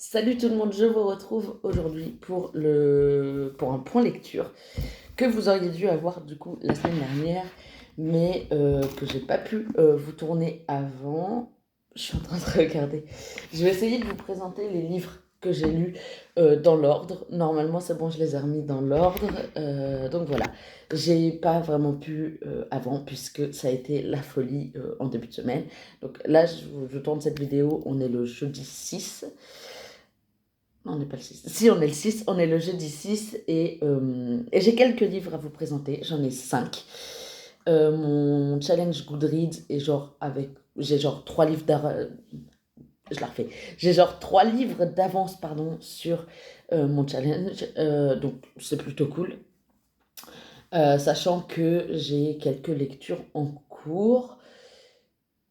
Salut tout le monde, je vous retrouve aujourd'hui pour un point lecture que vous auriez dû avoir du coup la semaine dernière, mais que j'ai pas pu vous tourner avant. Je suis en train de regarder. Je vais essayer de vous présenter les livres que j'ai lus dans l'ordre. Normalement, c'est bon, je les ai remis dans l'ordre. Donc voilà, j'ai pas vraiment pu avant puisque ça a été la folie en début de semaine. Donc là, je tourne cette vidéo, on est le jeudi 6. Non, on n'est pas le 6. Si, on est le 6, on est le jeudi 6 et j'ai quelques livres à vous présenter, j'en ai 5. Mon challenge Goodreads est genre avec... J'ai genre 3 livres d'avance... Je la refais. J'ai genre 3 livres d'avance, pardon, sur mon challenge. Donc, c'est plutôt cool. Sachant que j'ai quelques lectures en cours.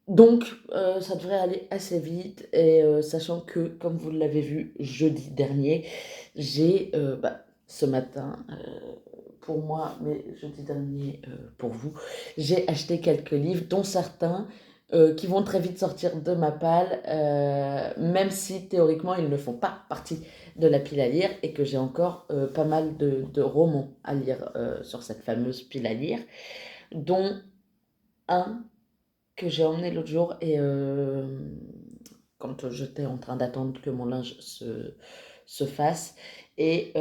Donc, ça devrait aller assez vite. Et sachant que, comme vous l'avez vu jeudi dernier, j'ai, ce matin, pour moi, mais jeudi dernier pour vous, j'ai acheté quelques livres, dont certains qui vont très vite sortir de ma palle, même si théoriquement ils ne font pas partie de la pile à lire et que j'ai encore pas mal de romans à lire sur cette fameuse pile à lire, dont un que j'ai emmené l'autre jour et quand j'étais en train d'attendre que mon linge se fasse et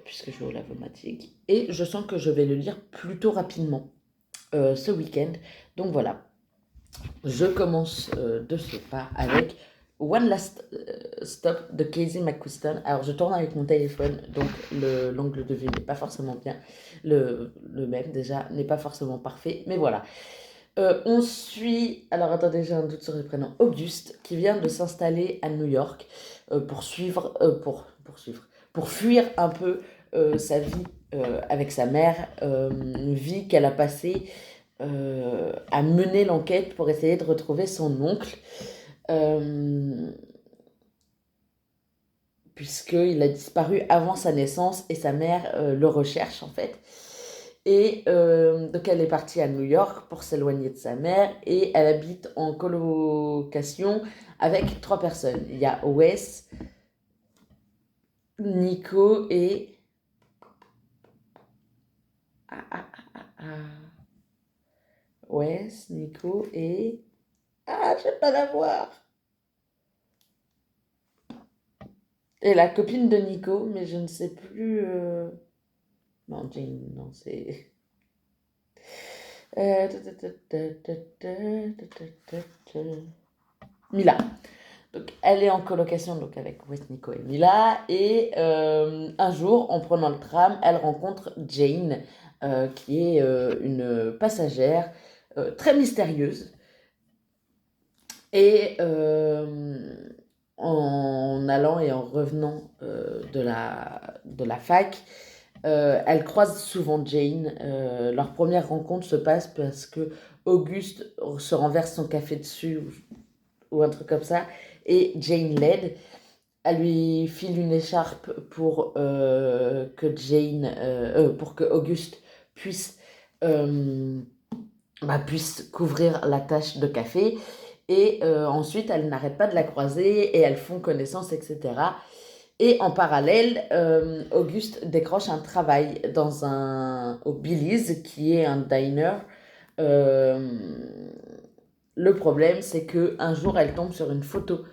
puisque je vais au lavomatique et je sens que je vais le lire plutôt rapidement ce week-end. Donc voilà, je commence de ce pas avec One Last Stop de Casey McQuiston. Alors je tourne avec mon téléphone, donc l'angle de vue n'est pas forcément bien, le même déjà n'est pas forcément parfait, mais voilà. On suit, alors attendez, j'ai un doute sur le prénom, Auguste, qui vient de s'installer à New York pour fuir un peu sa vie avec sa mère, une vie qu'elle a passée à mener l'enquête pour essayer de retrouver son oncle, euh, puisqu'il a disparu avant sa naissance et sa mère le recherche en fait. Et donc elle est partie à New York pour s'éloigner de sa mère et elle habite en colocation avec 3 personnes. Il y a Wes, Nico et... Ah, ah, ah, ah. Wes, Nico et... Ah, je vais pas la voir. Et la copine de Nico, mais je ne sais plus... Non, Jane, non, c'est... Mila. Donc, elle est en colocation donc, avec Wes, Nico et Mila. Et un jour, en prenant le tram, elle rencontre Jane, qui est une passagère très mystérieuse. Et en allant et en revenant de la fac, elle croise souvent Jane. Leur première rencontre se passe parce que Auguste se renverse son café dessus ou un truc comme ça. Et Jane l'aide. Elle lui file une écharpe pour que Auguste puisse, euh, puisse couvrir la tache de café. Et ensuite, elle n'arrête pas de la croiser et elles font connaissance, etc. Et en parallèle, Auguste décroche un travail au Billy's, qui est un diner. Euh, le problème, c'est qu'un jour, elle tombe sur une photo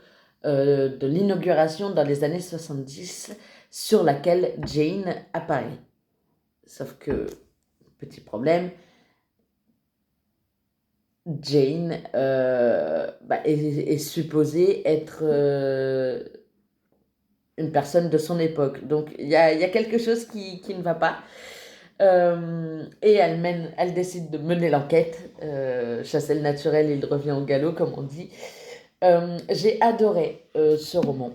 de l'inauguration dans les années 70 sur laquelle Jane apparaît. Sauf que, petit problème, Jane est supposée être une personne de son époque. Donc il y a quelque chose qui ne va pas. Et elle décide de mener l'enquête. Chasser le naturel, il revient au galop, comme on dit. J'ai adoré ce roman.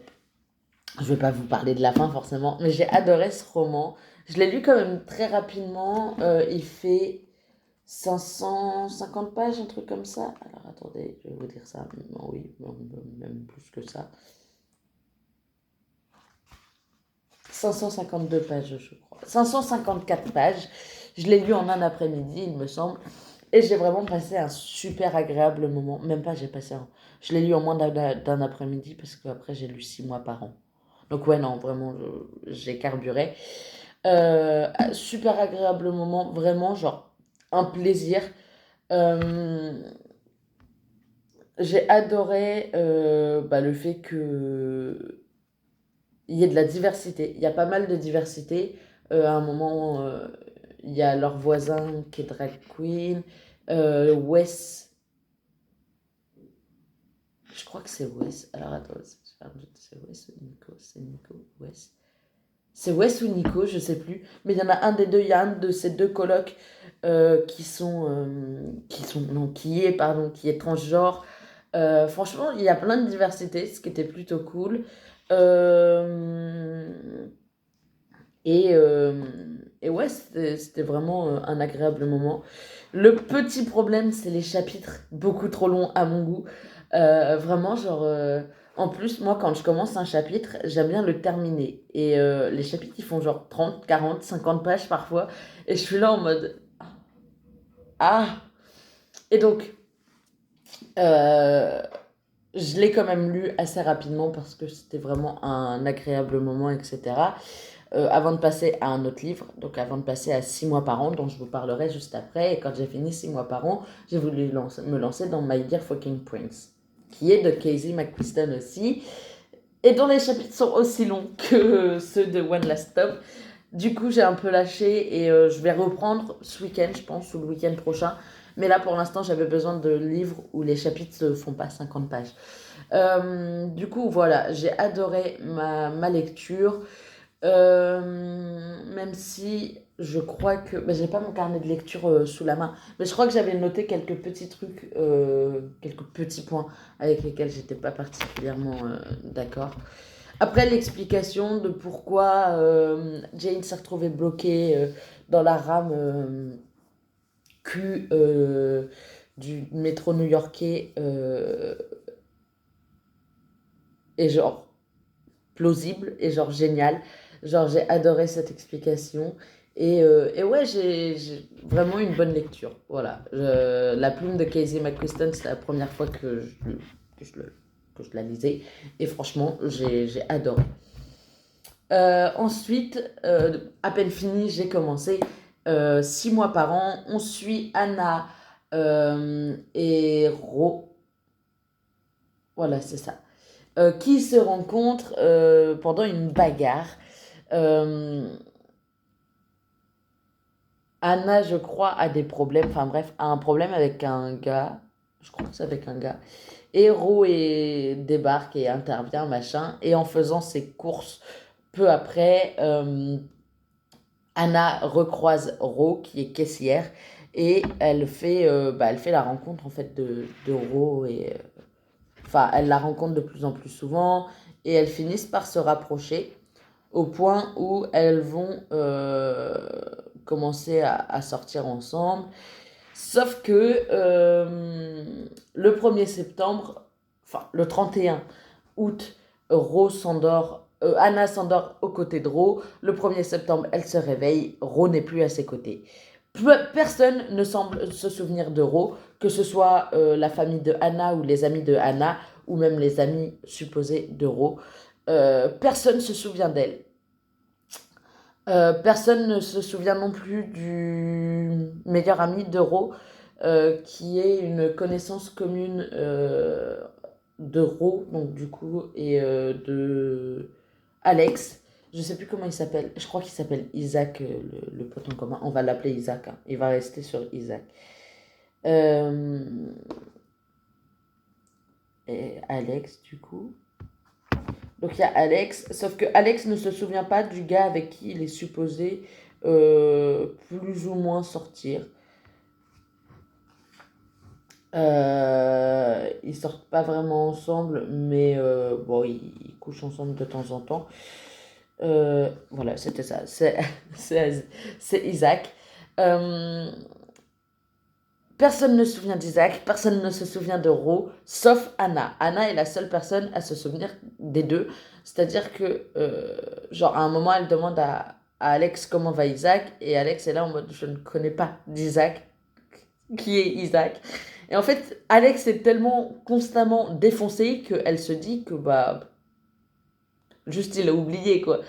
Je ne vais pas vous parler de la fin forcément, mais j'ai adoré ce roman. Je l'ai lu quand même très rapidement. Il fait 550 pages, un truc comme ça. Alors attendez, je vais vous dire ça. Non, oui, même plus que ça. 552 pages, je crois. 554 pages. Je l'ai lu en un après-midi, il me semble. Et j'ai vraiment passé un super agréable moment. Même pas, j'ai passé un... Je l'ai lu en moins d'un après-midi parce qu'après j'ai lu 6 mois par an. Donc ouais, non, vraiment, j'ai carburé. Super agréable moment, vraiment, genre, un plaisir. Euh, j'ai adoré le fait que il y ait de la diversité. Il y a pas mal de diversité. À un moment, il y a leur voisin qui est drag queen. Wes, je crois que c'est Wes. Alors attends, j'ai un doute, c'est Wes ou Nico? C'est Nico, Wes. C'est Wes ou Nico, je sais plus. Mais il y en a un des deux, il y a un de ces deux colocs qui est transgenre. Franchement, il y a plein de diversité, ce qui était plutôt cool. Euh, et, euh, et ouais, c'était vraiment un agréable moment. Le petit problème, c'est les chapitres beaucoup trop longs à mon goût. Vraiment, genre, en plus, moi, quand je commence un chapitre, j'aime bien le terminer. Et les chapitres, ils font genre 30, 40, 50 pages parfois. Et je suis là en mode, ah! Et donc, euh, je l'ai quand même lu assez rapidement parce que c'était vraiment un agréable moment, etc. Avant de passer à un autre livre, donc avant de passer à 6 mois par an, dont je vous parlerai juste après. Et quand j'ai fini 6 mois par an, j'ai voulu me lancer dans My Dear Fucking Prince, qui est de Casey McQuiston aussi, et dont les chapitres sont aussi longs que ceux de One Last Stop. Du coup, j'ai un peu lâché et je vais reprendre ce week-end, je pense, ou le week-end prochain. Mais là, pour l'instant, j'avais besoin de livres où les chapitres ne font pas 50 pages. Du coup, voilà, j'ai adoré ma lecture. Même si je crois que... Ben, j'ai pas mon carnet de lecture sous la main, mais je crois que j'avais noté quelques petits trucs, quelques petits points avec lesquels j'étais pas particulièrement d'accord. Après, l'explication de pourquoi Jane s'est retrouvée bloquée dans la rame Q du métro new-yorkais est genre plausible et genre génial. Genre, j'ai adoré cette explication. Et ouais, j'ai vraiment une bonne lecture. Voilà. La plume de Casey McQuiston, c'est la première fois que je, le- que je la lisais. Et franchement, j'ai adoré. Ensuite, à peine fini, j'ai commencé 6 mois par an. On suit Anna et Ro. Voilà, c'est ça. Qui se rencontrent pendant une bagarre. Euh, Anna, je crois, a des problèmes, enfin bref, a un problème avec un gars. Je crois que c'est avec un gars. Héros débarque et intervient, machin. Et en faisant ses courses, peu après, Anna recroise Ro, qui est caissière. Et elle fait la rencontre en fait de Ro. Enfin, elle la rencontre de plus en plus souvent. Et elles finissent par se rapprocher au point où elles vont commencer à sortir ensemble. Sauf que le 1er septembre, enfin le 31 août, Anna s'endort aux côtés de Ro. Le 1er septembre, elle se réveille, Ro n'est plus à ses côtés. Personne ne semble se souvenir de Ro, que ce soit la famille de Anna ou les amis de Anna, ou même les amis supposés de Ro. Personne ne se souvient d'elle. Personne ne se souvient non plus du meilleur ami d'Euro, qui est une connaissance commune d'Euro, donc du coup, et de Alex. Je sais plus comment il s'appelle. Je crois qu'il s'appelle Isaac, le pote en commun. On va l'appeler Isaac, hein. Il va rester sur Isaac. Euh, et Alex, du coup. Donc il y a Alex, sauf que Alex ne se souvient pas du gars avec qui il est supposé plus ou moins sortir. Ils sortent pas vraiment ensemble, mais bon, ils couchent ensemble de temps en temps. Voilà, c'était ça. C'est Isaac. Euh, Personne ne se souvient d'Isaac, personne ne se souvient de Ro, sauf Anna. Anna est la seule personne à se souvenir des deux. C'est-à-dire que, genre, à un moment, elle demande à Alex comment va Isaac, et Alex est là en mode je ne connais pas d'Isaac. qui est Isaac. Et en fait, Alex est tellement constamment défoncé qu'elle se dit que, bah, juste il a oublié, quoi.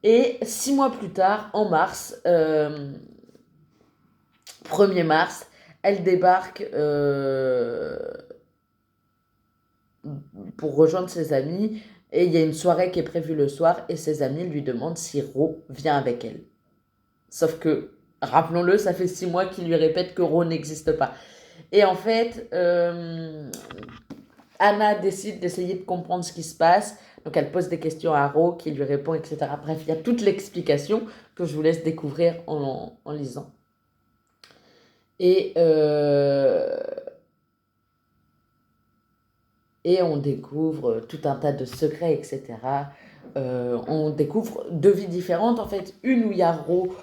Et 6 mois plus tard, en mars, 1er mars, elle débarque pour rejoindre ses amis. Et il y a une soirée qui est prévue le soir et ses amis lui demandent si Ro vient avec elle. Sauf que, rappelons-le, ça fait 6 mois qu'il lui répète que Ro n'existe pas. Et en fait, Anna décide d'essayer de comprendre ce qui se passe. Donc elle pose des questions à Ro qui lui répond, etc. Bref, il y a toute l'explication que je vous laisse découvrir en lisant. Et on découvre tout un tas de secrets, etc. On découvre 2 vies différentes, en fait. Une où il y a Ro,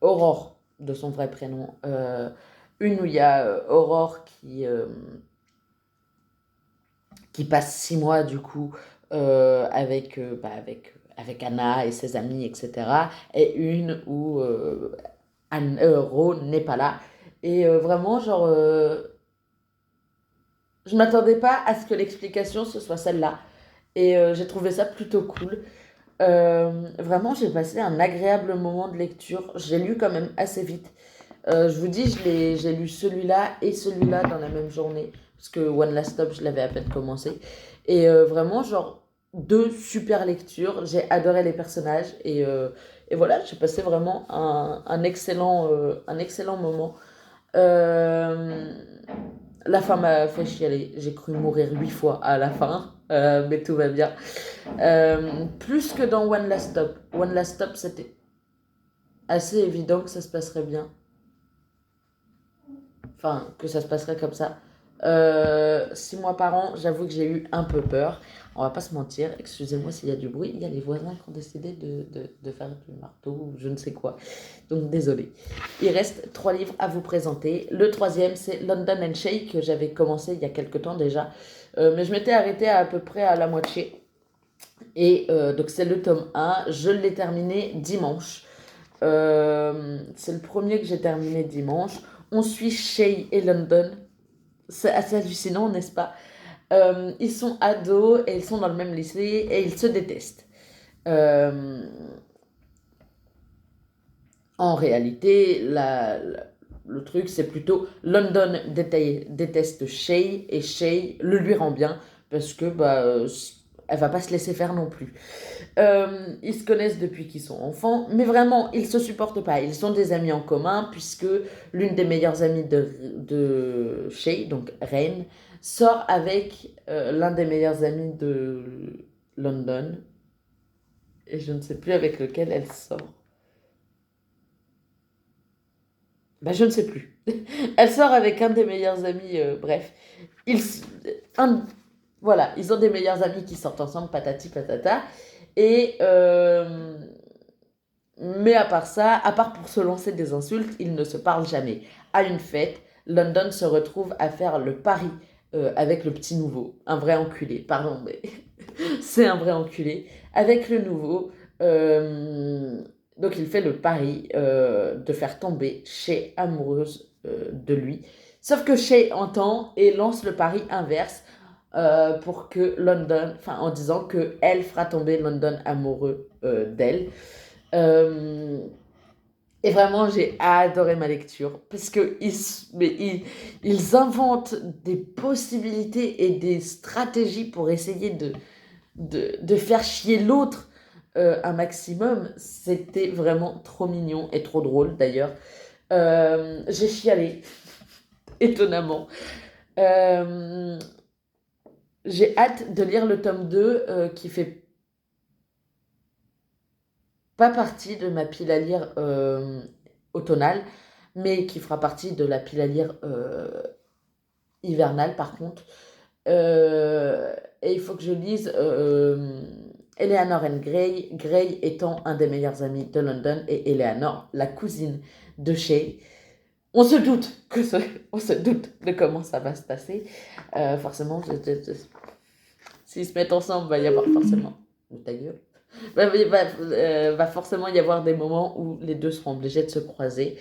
Aurore, de son vrai prénom. Une où il y a Aurore qui passe 6 mois, du coup, avec Anna et ses amis, etc. Et une où Ro n'est pas là. Et vraiment, genre, je m'attendais pas à ce que l'explication ce soit celle-là. Et j'ai trouvé ça plutôt cool. Vraiment, j'ai passé un agréable moment de lecture. J'ai lu quand même assez vite. Je vous dis, j'ai lu celui-là et celui-là dans la même journée. Parce que One Last Stop, je l'avais à peine commencé. Et vraiment, genre, 2 super lectures. J'ai adoré les personnages. Et voilà, j'ai passé vraiment un excellent moment. Euh, la fin m'a fait chialer. J'ai cru mourir 8 fois à la fin. Mais tout va bien. Plus que dans One Last Stop. One Last Stop, c'était assez évident que ça se passerait bien. Enfin, que ça se passerait comme ça. 6 mois par an, j'avoue que j'ai eu un peu peur. On va pas se mentir. Excusez-moi s'il y a du bruit. Il y a les voisins qui ont décidé de faire du marteau ou je ne sais quoi. Donc, désolé. Il reste 3 livres à vous présenter. Le troisième, c'est London and Shay, que j'avais commencé il y a quelques temps déjà. Mais je m'étais arrêtée à peu près à la moitié. Et donc, c'est le tome 1. Je l'ai terminé dimanche. C'est le premier que j'ai terminé dimanche. On suit Shay et London. C'est assez hallucinant, n'est-ce pas? Ils sont ados et ils sont dans le même lycée et ils se détestent. Euh, En réalité, le truc, c'est plutôt London déteste Shay et Shay le lui rend bien parce que bah, elle va pas se laisser faire non plus. Ils se connaissent depuis qu'ils sont enfants, mais vraiment, ils se supportent pas. Ils sont des amis en commun puisque l'une des meilleures amies de Shay, donc Rain, sort avec l'un des meilleurs amis de London et je ne sais plus avec lequel elle sort. Bah, je ne sais plus. Elle sort avec un des meilleurs amis, bref. Ils, un, voilà, ils ont des meilleurs amis qui sortent ensemble, patati patata. Et, mais à part ça, à part pour se lancer des insultes, ils ne se parlent jamais. À une fête, London se retrouve à faire le pari avec le petit nouveau. Un vrai enculé, pardon, mais c'est un vrai enculé. Avec le nouveau, donc il fait le pari de faire tomber Shay amoureuse de lui. Sauf que Shay entend et lance le pari inverse pour que London, enfin en disant que elle fera tomber London amoureux d'elle. Euh, et vraiment, j'ai adoré ma lecture parce que ils inventent des possibilités et des stratégies pour essayer de faire chier l'autre un maximum. C'était vraiment trop mignon et trop drôle d'ailleurs. J'ai chialé, étonnamment. Euh, j'ai hâte de lire le tome 2 qui fait pas partie de ma pile à lire automnale, mais qui fera partie de la pile à lire hivernale par contre. Et il faut que je lise Eleanor and Gray, Gray étant un des meilleurs amis de London et Eleanor, la cousine de Shay. On se doute on se doute de comment ça va se passer. Forcément, s'ils se mettent ensemble, il va y avoir forcément. Ta gueule. Va forcément y avoir des moments où les deux seront obligés de se croiser.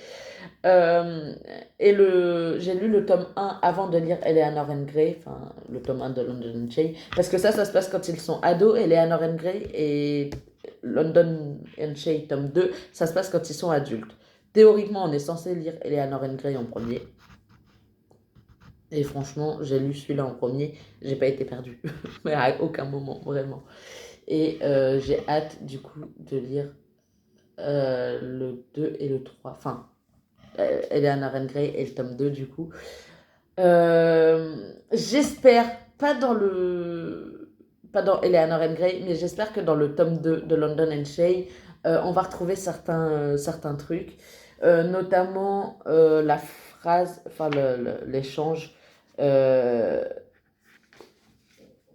Euh, j'ai lu le tome 1 avant de lire Eleanor and Gray, enfin le tome 1 de London and Shay, parce que ça se passe quand ils sont ados, Eleanor and Gray et London and Shay tome 2, ça se passe quand ils sont adultes. Théoriquement, on est censé lire Eleanor and Gray en premier. Et franchement, j'ai lu celui-là en premier, j'ai pas été perdue, mais à aucun moment, vraiment. Et j'ai hâte du coup de lire le 2 et le 3. Enfin, Eleanor and Gray et le tome 2 du coup. J'espère, pas dans Eleanor and Gray, mais j'espère que dans le tome 2 de London and Shay, on va retrouver certains trucs, notamment la phrase, enfin l'échange. euh,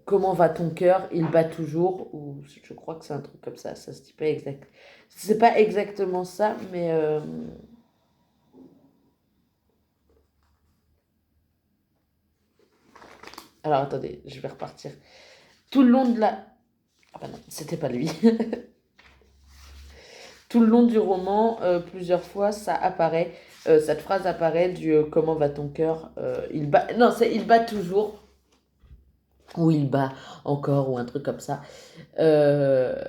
Comment va ton cœur? Il bat toujours. Ou je crois que c'est un truc comme ça se dit pas exact. C'est pas exactement ça, mais. Alors attendez, je vais repartir. Tout le long de la. Ah bah non, c'était pas lui. Tout le long du roman, plusieurs fois, ça apparaît. Cette phrase apparaît du comment va ton cœur? Il bat. Non, c'est il bat toujours. Ou il bat encore, ou un truc comme ça. Euh,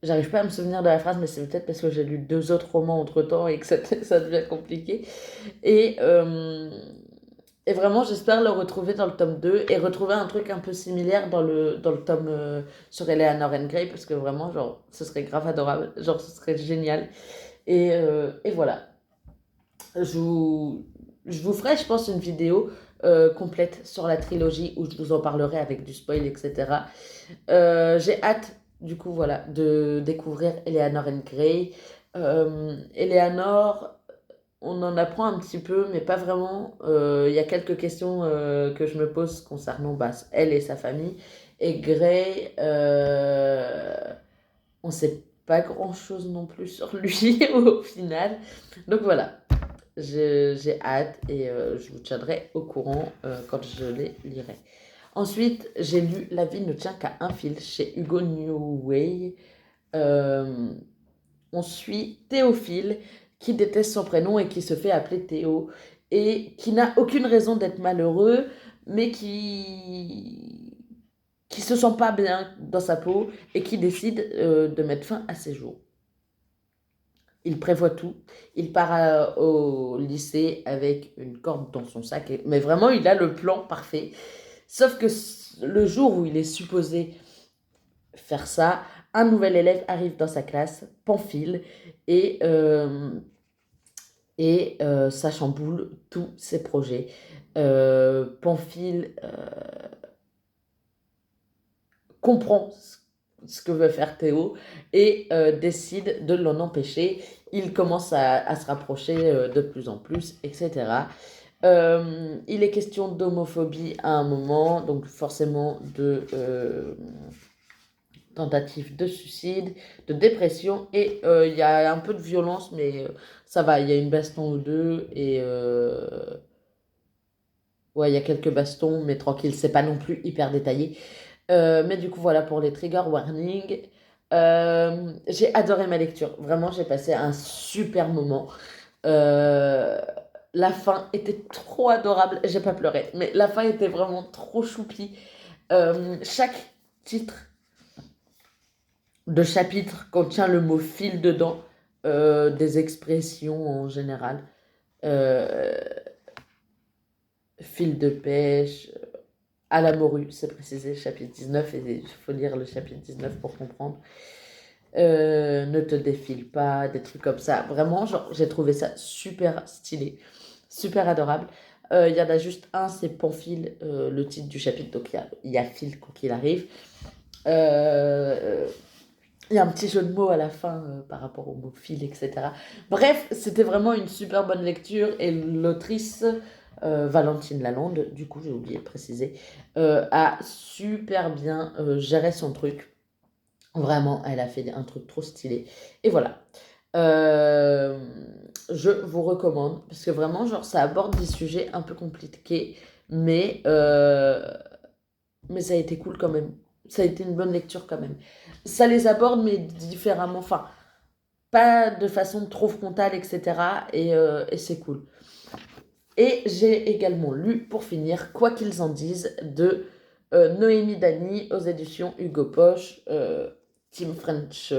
J'arrive pas à me souvenir de la phrase, mais c'est peut-être parce que j'ai lu deux autres romans entre-temps et que ça devient compliqué. Et, euh, et vraiment, j'espère le retrouver dans le tome 2 et retrouver un truc un peu similaire dans le tome sur Eleanor and Gray, parce que vraiment, genre, ce serait grave adorable, genre, ce serait génial. Et voilà. Je vous, je vous ferai, je pense, une vidéo complète sur la trilogie où je vous en parlerai avec du spoil, etc. J'ai hâte, du coup, voilà, de découvrir Eleanor and Gray. Eleanor, on en apprend un petit peu, mais pas vraiment. Il y a quelques questions que je me pose concernant bah, elle et sa famille. Et Gray, on sait pas grand-chose non plus sur lui au final. Donc voilà, j'ai hâte et je vous tiendrai au courant quand je les lirai. Ensuite, j'ai lu La vie ne tient qu'à un fil chez Hugo Newway. Euh, on suit Théophile qui déteste son prénom et qui se fait appeler Théo et qui n'a aucune raison d'être malheureux, mais qui se sent pas bien dans sa peau et qui décide de mettre fin à ses jours. Il prévoit tout. Il part au lycée avec une corde dans son sac. Mais vraiment, il a le plan parfait. Sauf que le jour où il est supposé faire ça, un nouvel élève arrive dans sa classe, Pamphile, et, euh, et ça chamboule tous ses projets. Pamphile comprend ce que veut faire Théo et décide de l'en empêcher. Il commence à se rapprocher de plus en plus, etc. Il est question d'homophobie à un moment, donc forcément de tentative de suicide, de dépression, et il y a un peu de violence, mais ça va, il y a une baston ou deux, et ouais, il y a quelques bastons, mais tranquille, c'est pas non plus hyper détaillé. Mais du coup, voilà pour les trigger warnings. J'ai adoré ma lecture. Vraiment, j'ai passé un super moment. Euh, la fin était trop adorable. J'ai pas pleuré, mais la fin était vraiment trop choupie. Chaque titre de chapitre contient le mot fil dedans, des expressions en général. Euh, Fil de pêche, à la morue, c'est précisé, chapitre 19, et il faut lire le chapitre 19 pour comprendre. Ne te défile pas, des trucs comme ça. Vraiment, genre, j'ai trouvé ça super stylé, super adorable. Il y en a juste un, c'est Pamphile, le titre du chapitre, donc il y a Phil quand il arrive. Euh, il y a un petit jeu de mots à la fin par rapport au mot fil, etc. Bref, c'était vraiment une super bonne lecture et l'autrice, Valentine Lalande, du coup j'ai oublié de préciser, a super bien géré son truc. Vraiment, elle a fait un truc trop stylé. Et voilà. Euh, je vous recommande parce que vraiment, genre, ça aborde des sujets un peu compliqués, mais, euh, mais ça a été cool quand même. ça a été une bonne lecture quand même. Ça les aborde, mais différemment, enfin, pas de façon trop frontale, etc. Et c'est cool. Et j'ai également lu, pour finir, Quoi qu'ils en disent, de Noémie Dany aux éditions Hugo Poche, Team French,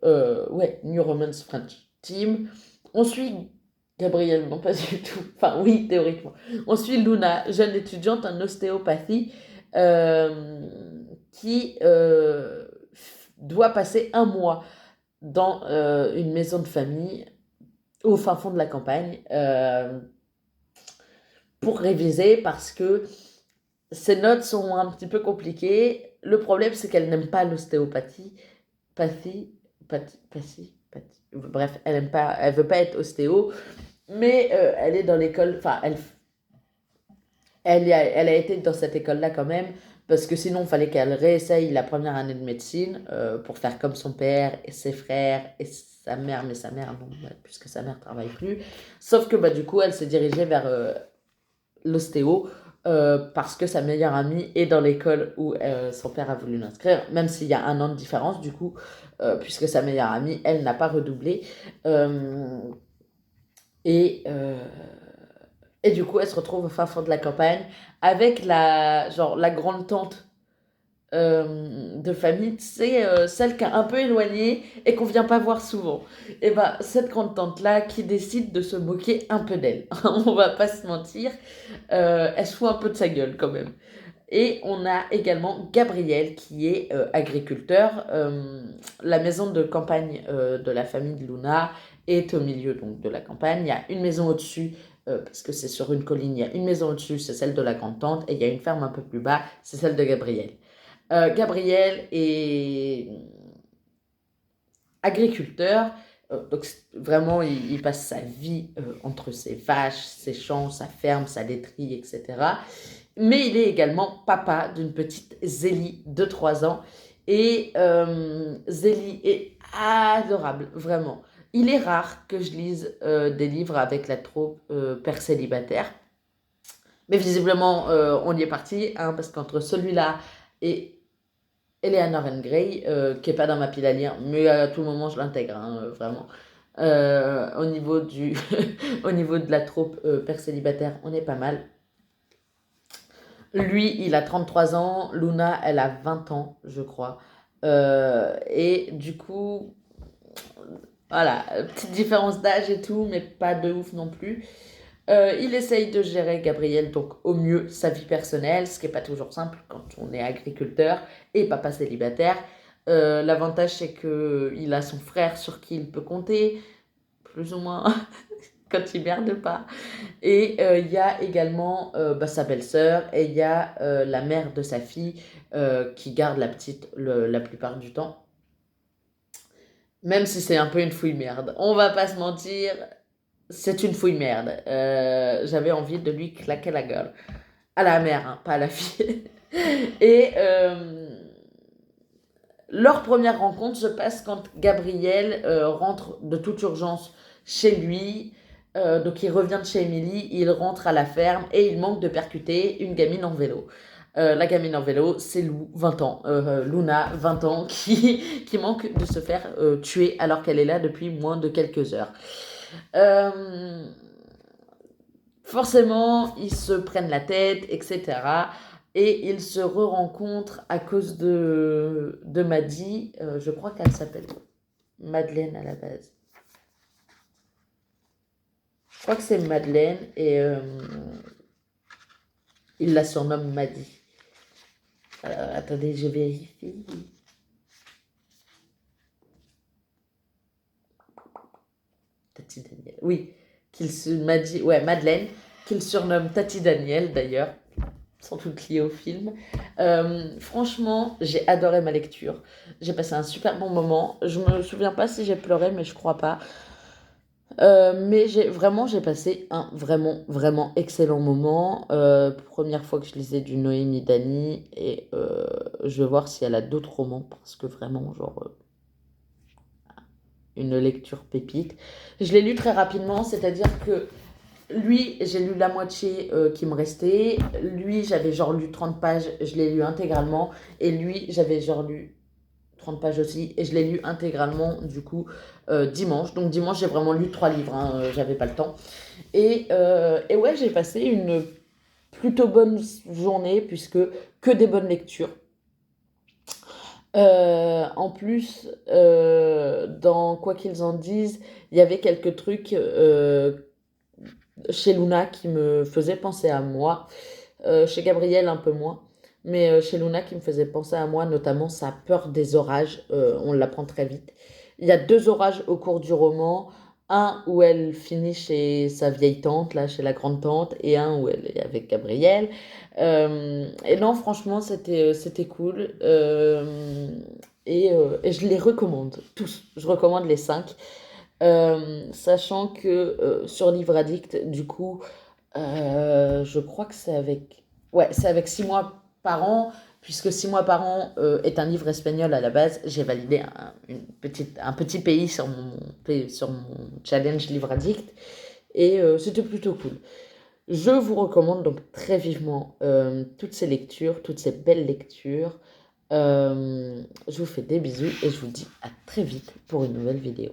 ouais, New Romance French Team. On suit Gabrielle, non pas du tout, enfin oui, théoriquement. On suit Luna, jeune étudiante en ostéopathie, euh, qui doit passer un mois dans une maison de famille au fin fond de la campagne pour réviser parce que ses notes sont un petit peu compliquées. Le problème, c'est qu'elle n'aime pas l'ostéopathie. Bref, elle aime pas, elle veut pas être ostéo, mais elle est dans l'école, enfin, elle a été dans cette école-là quand même, parce que sinon, il fallait qu'elle réessaye la première année de médecine pour faire comme son père et ses frères et sa mère, mais sa mère, non, puisque sa mère travaille plus. Sauf que bah, du coup, elle s'est dirigée vers l'ostéo parce que sa meilleure amie est dans l'école où son père a voulu l'inscrire, même s'il y a un an de différence, du coup, puisque sa meilleure amie, elle n'a pas redoublé. Euh, et, euh, et du coup, elle se retrouve au fin fond de la campagne avec genre, la grande tante de famille, tu sais, celle qui est un peu éloignée et qu'on vient pas voir souvent. Et bah, cette grande tante-là qui décide de se moquer un peu d'elle. On va pas se mentir, elle se fout un peu de sa gueule quand même. Et on a également Gabriel qui est agriculteur. La maison de campagne de la famille de Luna est au milieu donc, de la campagne. Il y a une maison au-dessus, parce que c'est sur une colline, il y a une maison au-dessus, c'est celle de la grande tante, et il y a une ferme un peu plus bas, c'est celle de Gabriel. Gabriel est agriculteur, donc vraiment il passe sa vie entre ses vaches, ses champs, sa ferme, sa laiterie, etc. Mais il est également papa d'une petite Zélie de 3 ans. Et Zélie est adorable, vraiment. Il est rare que je lise des livres avec la troupe père célibataire. Mais visiblement, on y est parti, hein, parce qu'entre celui-là et Eleanor and Grey, qui est pas dans ma pile à lire, mais à tout moment je l'intègre, hein, vraiment. Au niveau au niveau de la troupe père célibataire, on est pas mal. Lui, il a 33 ans, Luna, elle a 20 ans, je crois. Et du coup, voilà, petite différence d'âge et tout, mais pas de ouf non plus. Il essaye de gérer, Gabriel, donc au mieux sa vie personnelle, ce qui n'est pas toujours simple quand on est agriculteur et papa célibataire. L'avantage, c'est qu'il a son frère sur qui il peut compter, plus ou moins, quand il merde pas. Et il y a également bah, sa belle-sœur et il y a la mère de sa fille qui garde la petite la plupart du temps. Même si c'est un peu une fouille merde. On va pas se mentir, c'est une fouille merde. J'avais envie de lui claquer la gueule. À la mère, hein, pas à la fille. Et leur première rencontre se passe quand Gabriel rentre de toute urgence chez lui. Donc il revient de chez Émilie, il rentre à la ferme et il manque de percuter une gamine en vélo. La gamine en vélo, c'est Lou, 20 ans. Luna, 20 ans, qui manque de se faire tuer alors qu'elle est là depuis moins de quelques heures. Euh, Forcément, ils se prennent la tête, etc. Et ils se re-rencontrent à cause de Maddy. Je crois qu'elle s'appelle Madeleine à la base. Je crois que c'est Madeleine et il la surnomme Maddy. Alors, attendez, je vérifie. Tati Daniel. Oui, ouais, Madeleine, qu'il surnomme Tati Daniel d'ailleurs, sans doute lié au film. Franchement, j'ai adoré ma lecture. J'ai passé un super bon moment. Je me souviens pas si j'ai pleuré, mais je crois pas. Mais j'ai passé un vraiment excellent moment. Première fois que je lisais du Noémie Dany et je vais voir si elle a d'autres romans parce que vraiment, genre, une lecture pépite. Je l'ai lu très rapidement, c'est-à-dire que lui, j'ai lu la moitié qui me restait. Lui, j'avais genre lu 30 pages, je l'ai lu intégralement. Et lui, j'avais genre lu 30 pages aussi, et je l'ai lu intégralement du coup dimanche. Donc dimanche, j'ai vraiment lu 3 livres, hein, j'avais pas le temps. Et ouais, j'ai passé une plutôt bonne journée, puisque que des bonnes lectures. En plus, dans Quoi qu'ils en disent, il y avait quelques trucs chez Luna qui me faisaient penser à moi. Chez Gabriel, un peu moins. Mais chez Luna, qui me faisait penser à moi, notamment sa peur des orages. On l'apprend très vite. Il y a 2 orages au cours du roman. Un où elle finit chez sa vieille tante, là, chez la grande tante, et un où elle est avec Gabriel. Et non, franchement, c'était cool. Et je les recommande tous. Je recommande les 5. Sachant que sur Livre Addict, du coup, je crois que c'est avec... Ouais, c'est avec 6 mois par an, puisque 6 mois par an est un livre espagnol à la base. J'ai validé un petit pays sur mon challenge Livre Addict, et c'était plutôt cool. Je vous recommande donc très vivement toutes ces lectures, toutes ces belles lectures. Je vous fais des bisous et je vous dis à très vite pour une nouvelle vidéo.